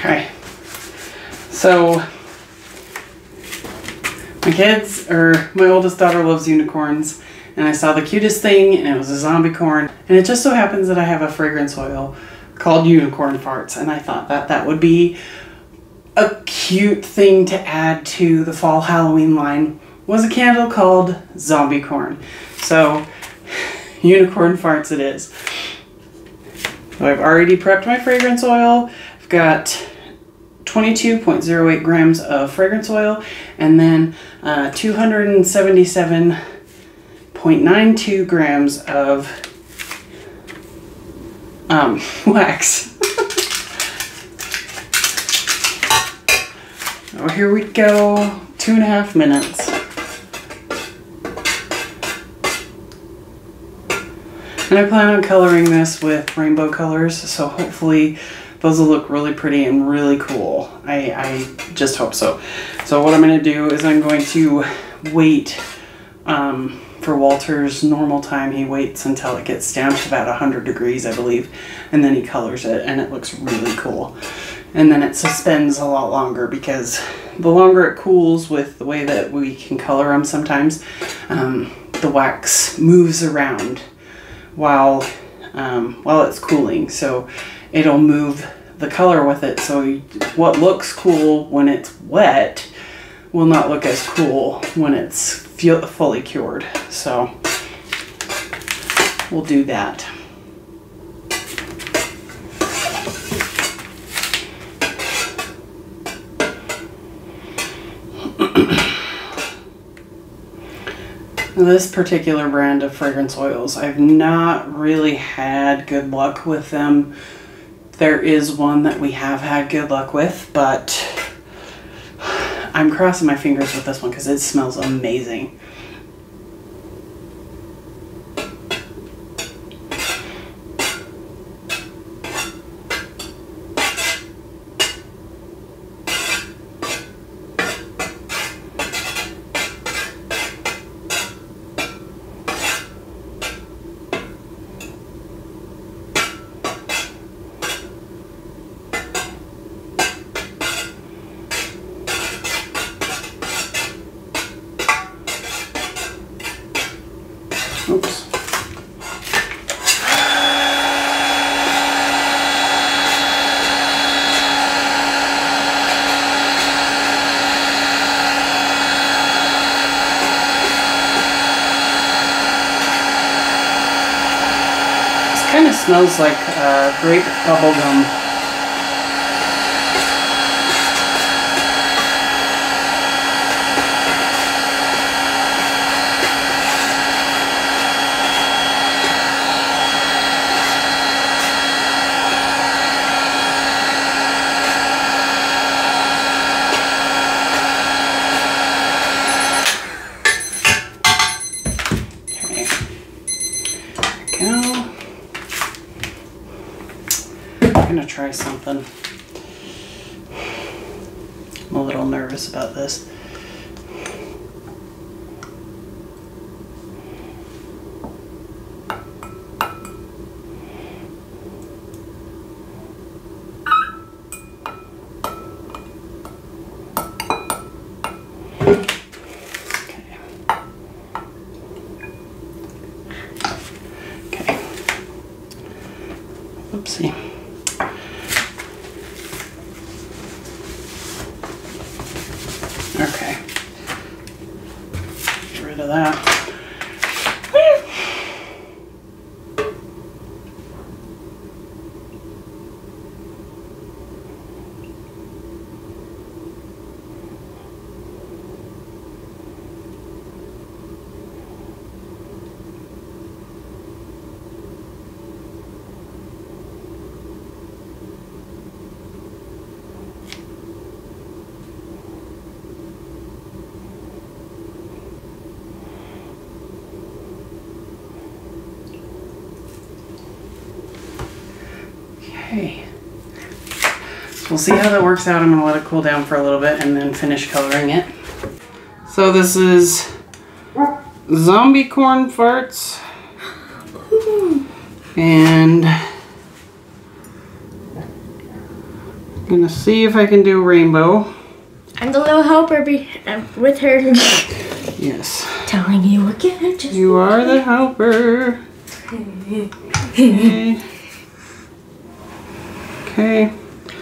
Okay. So my oldest daughter loves unicorns, and I saw the cutest thing, and it was a Zombiecorn, and it just so happens that I have a fragrance oil called Unicorn Farts, and I thought that that would be a cute thing to add to the fall Halloween line, was a candle called Zombiecorn. So Unicorn Farts it is. So I've already prepped my fragrance oil. I've got 22.08 grams of fragrance oil, and then 277.92 grams of wax. Oh, here we go. 2.5 minutes. And I plan on coloring this with rainbow colors, so hopefully those will look really pretty and really cool. I just hope so. So what I'm going to do is I'm going to wait for Walter's normal time. He waits until it gets down to about 100 degrees, I believe, and then he colors it, and it looks really cool. And then it suspends a lot longer, because the longer it cools with the way that we can color them sometimes, the wax moves around while it's cooling. So it'll move the color with it, so what looks cool when it's wet will not look as cool when it's fully cured. So we'll do that. This particular brand of fragrance oils, I've not really had good luck with them. There is one that we have had good luck with, but I'm crossing my fingers with this one because it smells amazing. Oops. This kind of smells like grape bubblegum. I'm gonna try something. I'm a little nervous about this. Oopsie. Okay. Get rid of that. Okay, so we'll see how that works out. I'm going to let it cool down for a little bit and then finish coloring it. So this is Zombiecorn Farts, and gonna see if I can do rainbow. I'm the little helper with her. Yes. Telling you again. You are the helper. Okay. Okay.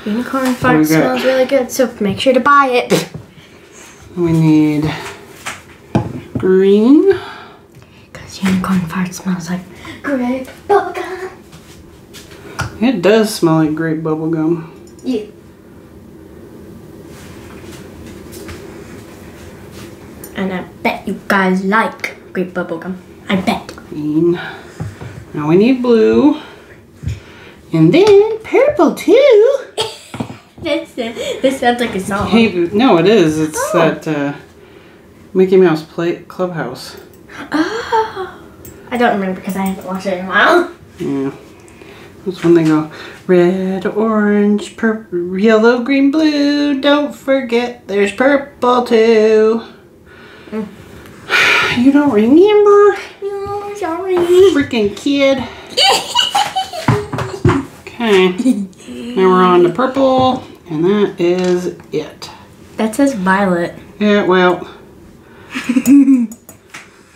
Unicorn fart smells really good, so make sure to buy it. We need green. Because unicorn fart smells like grape bubblegum. It does smell like grape bubblegum. Yeah. And I bet you guys like grape bubblegum. I bet. Green. Now we need blue. And then purple too. This sounds like a song. Hey, no, it is. It's that Mickey Mouse Clubhouse. Oh. I don't remember because I haven't watched it in a while. Yeah. That's when they go red, orange, purple, yellow, green, blue. Don't forget there's purple too. You don't remember? No, sorry. Freaking kid. Okay. Now we're on to purple, and that is it. That says violet. Yeah, well.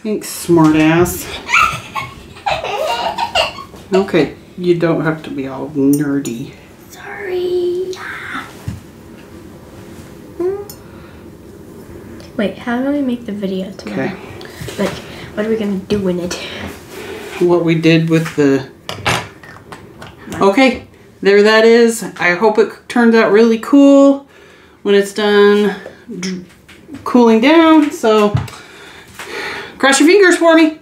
Thanks, smartass. Okay, you don't have to be all nerdy. Sorry. Wait, how do we make the video tomorrow? Okay. Like, what are we gonna do in it? What we did with the... Okay, there that is. I hope it turns out really cool when it's done cooling down. So, cross your fingers for me.